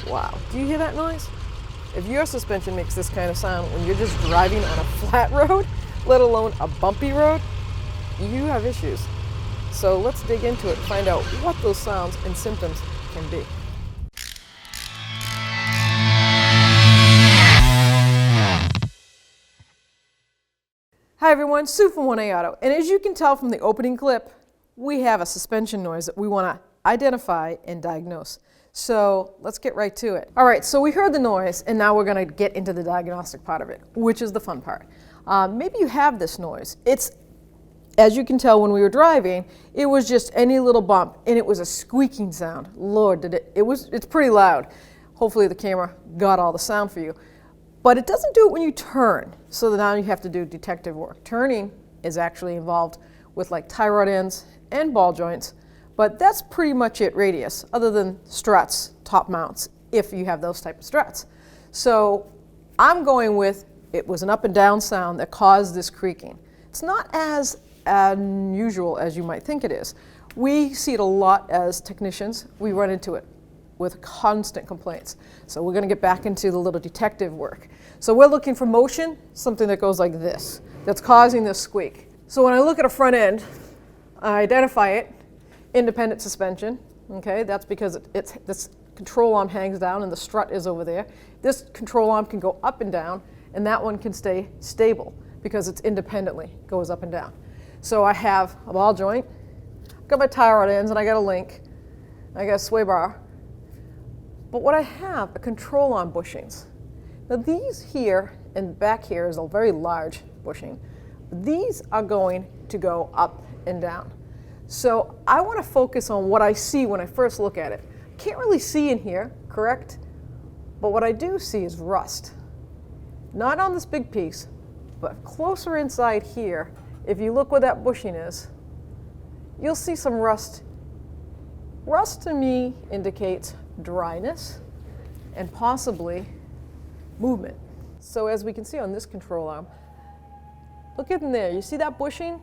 Wow, do you hear that noise? If your suspension makes this kind of sound when you're just driving on a flat road, let alone a bumpy road, you have issues. So let's dig into it and find out what those sounds and symptoms can be. Hi everyone, Sue from 1A Auto, and as you can tell from the opening clip, we have a suspension noise that we want to identify and diagnose. So let's get right to it. All right, so we heard the noise, and now we're going to get into the diagnostic part of it, which is the fun part. Maybe you have this noise. It's, as you can tell when we were driving, it was just any little bump, and it was a squeaking sound. Lord, it's pretty loud. Hopefully the camera got all the sound for you. But it doesn't do it when you turn, so now you have to do detective work. Turning is actually involved with like tie rod ends and ball joints, but that's pretty much it, radius, other than struts, top mounts, if you have those type of struts. So I'm going with, it was an up and down sound that caused this creaking. It's not as unusual as you might think it is. We see it a lot as technicians. We run into it with constant complaints. So we're going to get back into the little detective work. So we're looking for motion, something that goes like this, that's causing this squeak. So when I look at a front end, I identify it, independent suspension, okay? That's because this control arm hangs down and the strut is over there. This control arm can go up and down, and that one can stay stable because it's independently goes up and down. So I have a ball joint, got my tie rod ends, and I got a link, I got a sway bar. But what I have are control arm bushings. Now these here and back here is a very large bushing. These are going to go up and down. So I want to focus on what I see when I first look at it. Can't really see in here, correct? But what I do see is rust. Not on this big piece, but closer inside here, if you look where that bushing is, you'll see some rust. Rust to me indicates dryness and possibly movement. So as we can see on this control arm, look in there, you see that bushing?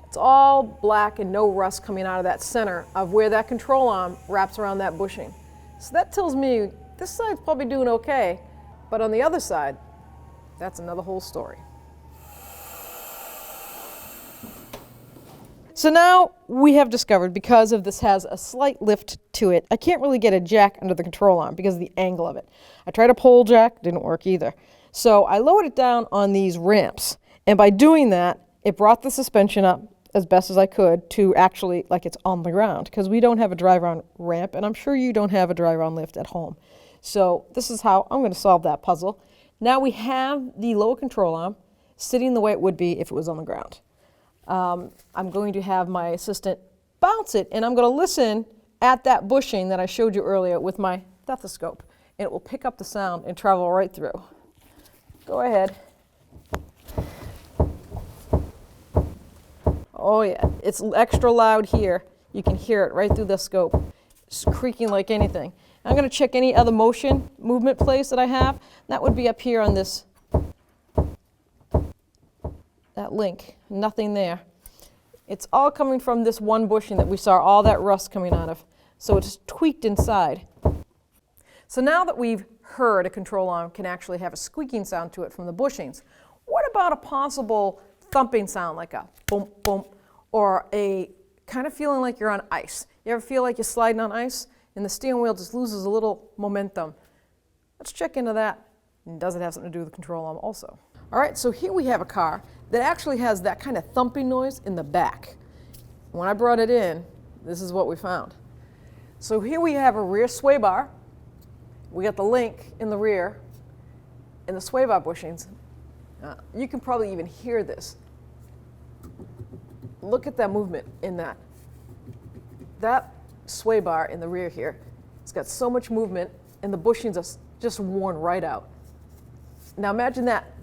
It's all black and no rust coming out of that center of where that control arm wraps around that bushing. So that tells me this side's probably doing okay, but on the other side, that's another whole story. So now we have discovered, because of this has a slight lift to it, I can't really get a jack under the control arm because of the angle of it. I tried a pole jack, didn't work either. So I lowered it down on these ramps, and by doing that, it brought the suspension up as best as I could to actually like it's on the ground, because we don't have a drive-around ramp, and I'm sure you don't have a drive-around lift at home. So this is how I'm going to solve that puzzle. Now we have the lower control arm sitting the way it would be if it was on the ground. I'm going to have my assistant bounce it, and I'm going to listen at that bushing that I showed you earlier with my stethoscope, and it will pick up the sound and travel right through. Go ahead. Oh yeah, it's extra loud here. You can hear it right through the scope. It's creaking like anything. I'm going to check any other movement place that I have. That would be up here on this, that link. Nothing there. It's all coming from this one bushing that we saw all that rust coming out of. So it's tweaked inside. So now that we've heard a control arm can actually have a squeaking sound to it from the bushings, what about a possible thumping sound, like a boom, boom, or a kind of feeling like you're on ice? You ever feel like you're sliding on ice and the steering wheel just loses a little momentum? Let's check into that. And does it have something to do with the control arm also? All right, so here we have a car that actually has that kind of thumping noise in the back. When I brought it in, this is what we found. So here we have a rear sway bar. We got the link in the rear and the sway bar bushings. You can probably even hear this. Look at that movement in that. That sway bar in the rear here, it's got so much movement, and the bushings are just worn right out. Now imagine that,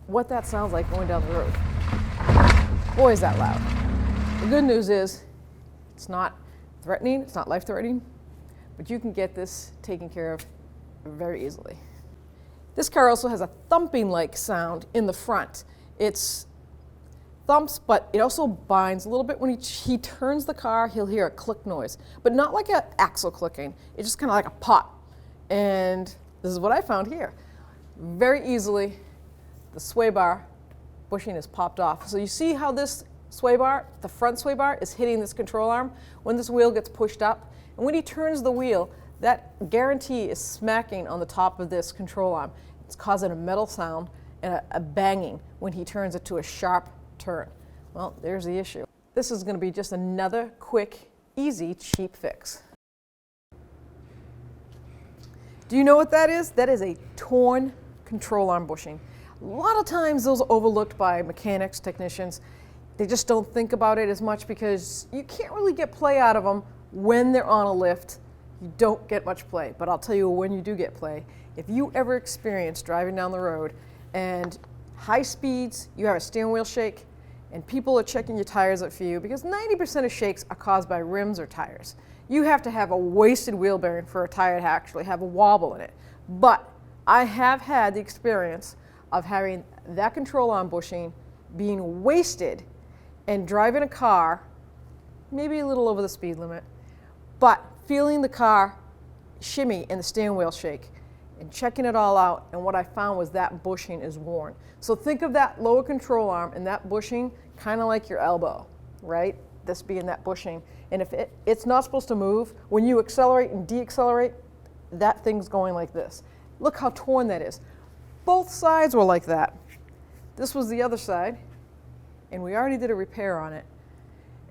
what that sounds like going down the road. Boy, is that loud. The good news is it's not threatening, it's not life-threatening, but you can get this taken care of very easily. This car also has a thumping-like sound in the front. It's thumps, but it also binds a little bit. When he turns the car, he'll hear a click noise, but not like an axle clicking. It's just kind of like a pop. And this is what I found here. Very easily, the sway bar bushing is popped off. So you see how this sway bar, the front sway bar, is hitting this control arm when this wheel gets pushed up. And when he turns the wheel, that guarantee is smacking on the top of this control arm. It's causing a metal sound and a banging when he turns it to a sharp turn. Well, there's the issue. This is going to be just another quick, easy, cheap fix. Do you know what that is? That is a torn control arm bushing. A lot of times those are overlooked by mechanics, technicians. They just don't think about it as much because you can't really get play out of them when they're on a lift. You don't get much play, but I'll tell you when you do get play. If you ever experience driving down the road and high speeds, you have a steering wheel shake, and people are checking your tires up for you because 90% of shakes are caused by rims or tires. You have to have a wasted wheel bearing for a tire to actually have a wobble in it. But I have had the experience of having that control arm bushing being wasted and driving a car, maybe a little over the speed limit, but feeling the car shimmy and the steering wheel shake and checking it all out, and what I found was that bushing is worn. So think of that lower control arm and that bushing kind of like your elbow, right? This being that bushing. And if it's not supposed to move, when you accelerate and deaccelerate, that thing's going like this. Look how torn that is. Both sides were like that. This was the other side, and we already did a repair on it.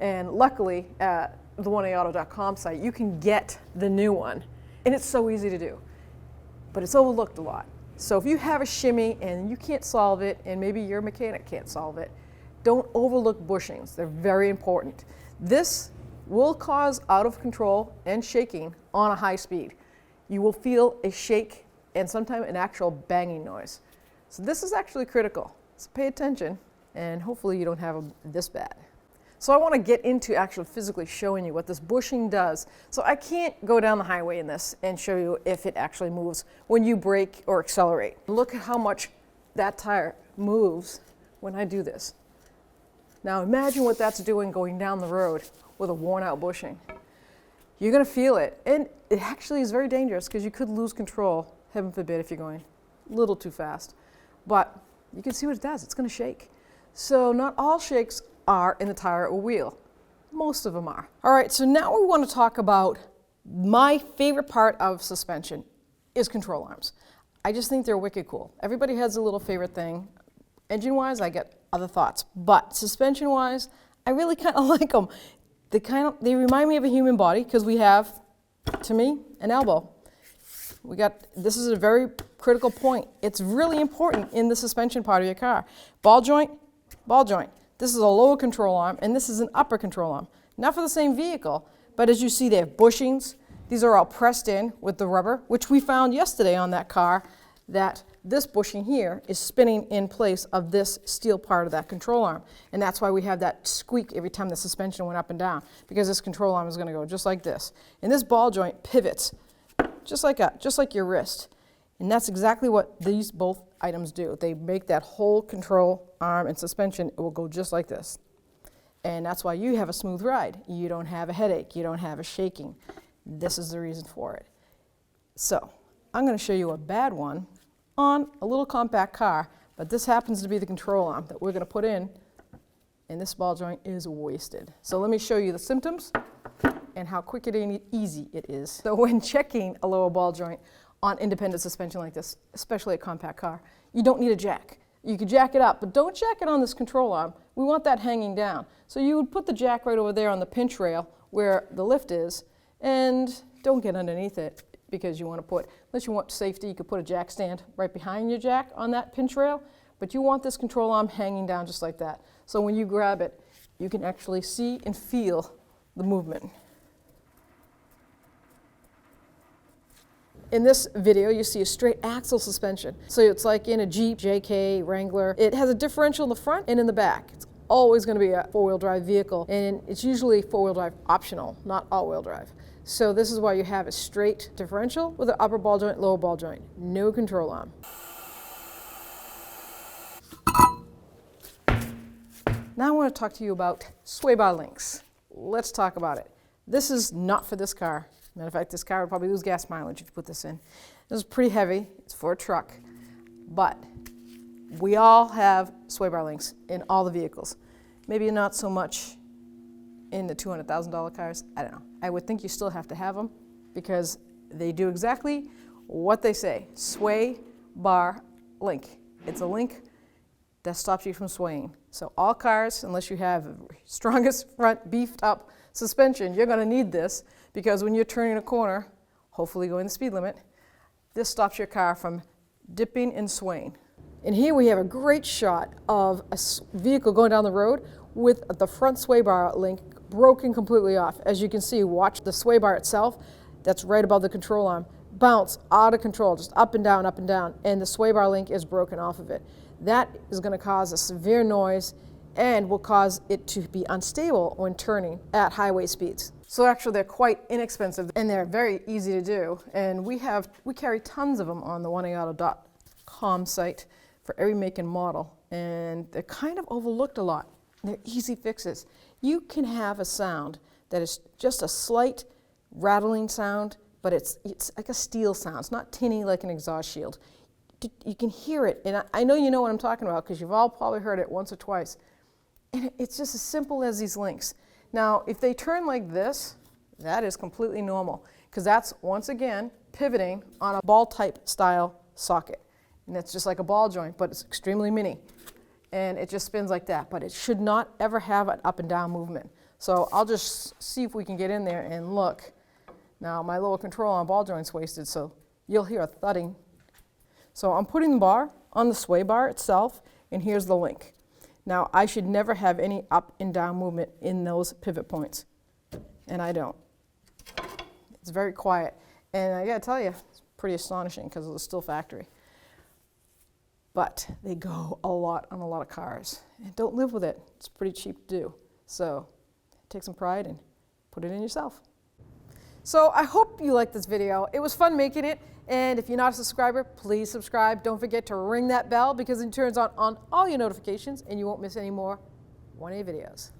And luckily, at the 1aauto.com site, you can get the new one, and it's so easy to do. But it's overlooked a lot. So if you have a shimmy and you can't solve it, and maybe your mechanic can't solve it, don't overlook bushings. They're very important. This will cause out of control and shaking on a high speed. You will feel a shake and sometimes an actual banging noise. So this is actually critical. So pay attention, and hopefully you don't have them this bad. So I want to get into actually physically showing you what this bushing does. So I can't go down the highway in this and show you if it actually moves when you brake or accelerate. Look at how much that tire moves when I do this. Now imagine what that's doing going down the road with a worn out bushing. You're going to feel it, and it actually is very dangerous because you could lose control, heaven forbid, if you're going a little too fast. But you can see what it does. It's going to shake. So not all shakes are in the tire or wheel. Most of them are. All right, so now we want to talk about my favorite part of suspension is control arms. I just think they're wicked cool. Everybody has a little favorite thing. Engine-wise, I get other thoughts, but suspension-wise, I really kind of like them. They remind me of a human body because we have, to me, an elbow. This is a very critical point. It's really important in the suspension part of your car. Ball joint, ball joint. This is a lower control arm, and this is an upper control arm. Not for the same vehicle, but as you see, they have bushings. These are all pressed in with the rubber, which we found yesterday on that car, that this bushing here is spinning in place of this steel part of that control arm. And that's why we have that squeak every time the suspension went up and down, because this control arm is going to go just like this. And this ball joint pivots just like your wrist. And that's exactly what these both items do. They make that whole control arm and suspension, it will go just like this. And that's why you have a smooth ride. You don't have a headache. You don't have a shaking. This is the reason for it. So I'm going to show you a bad one on a little compact car, but this happens to be the control arm that we're going to put in, and this ball joint is wasted. So let me show you the symptoms and how quick and easy it is. So when checking a lower ball joint on independent suspension like this, especially a compact car, you don't need a jack. You could jack it up, but don't jack it on this control arm. We want that hanging down. So you would put the jack right over there on the pinch rail where the lift is, and don't get underneath it because you want to put, unless you want safety, you could put a jack stand right behind your jack on that pinch rail, but you want this control arm hanging down just like that. So when you grab it, you can actually see and feel the movement. In this video, you see a straight axle suspension. So it's like in a Jeep, JK, Wrangler. It has a differential in the front and in the back. It's always going to be a four-wheel drive vehicle, and it's usually four-wheel drive optional, not all-wheel drive. So this is why you have a straight differential with an upper ball joint, lower ball joint. No control arm. Now I want to talk to you about sway bar links. Let's talk about it. This is not for this car. Matter of fact, this car would probably lose gas mileage if you put this in. This is pretty heavy. It's for a truck. But we all have sway bar links in all the vehicles. Maybe not so much in the $200,000 cars. I don't know. I would think you still have to have them because they do exactly what they say. Sway bar link. It's a link that stops you from swaying. So all cars, unless you have the strongest front beefed up suspension, you're going to need this because when you're turning a corner, hopefully going the speed limit, this stops your car from dipping and swaying. And here we have a great shot of a vehicle going down the road with the front sway bar link broken completely off. As you can see, watch the sway bar itself, that's right above the control arm, bounce out of control, just up and down, and the sway bar link is broken off of it. That is going to cause a severe noise and will cause it to be unstable when turning at highway speeds. So actually they're quite inexpensive and they're very easy to do. And we carry tons of them on the 1AAuto.com site for every make and model. And they're kind of overlooked a lot. They're easy fixes. You can have a sound that is just a slight rattling sound, but it's like a steel sound. It's not tinny like an exhaust shield. You can hear it, and I know you know what I'm talking about because you've all probably heard it once or twice. And it's just as simple as these links. Now, if they turn like this, that is completely normal because that's, once again, pivoting on a ball type style socket. And it's just like a ball joint, but it's extremely mini. And it just spins like that, but it should not ever have an up and down movement. So I'll just see if we can get in there and look. Now, my lower control on ball joint's wasted, so you'll hear a thudding. So I'm putting the bar on the sway bar itself, and here's the link. Now, I should never have any up and down movement in those pivot points, and I don't. It's very quiet, and I gotta tell you, it's pretty astonishing because it was still factory. But they go a lot on a lot of cars, and don't live with it. It's pretty cheap to do. So take some pride and put it in yourself. So I hope you liked this video. It was fun making it. And if you're not a subscriber, please subscribe. Don't forget to ring that bell because it turns on all your notifications and you won't miss any more 1A videos.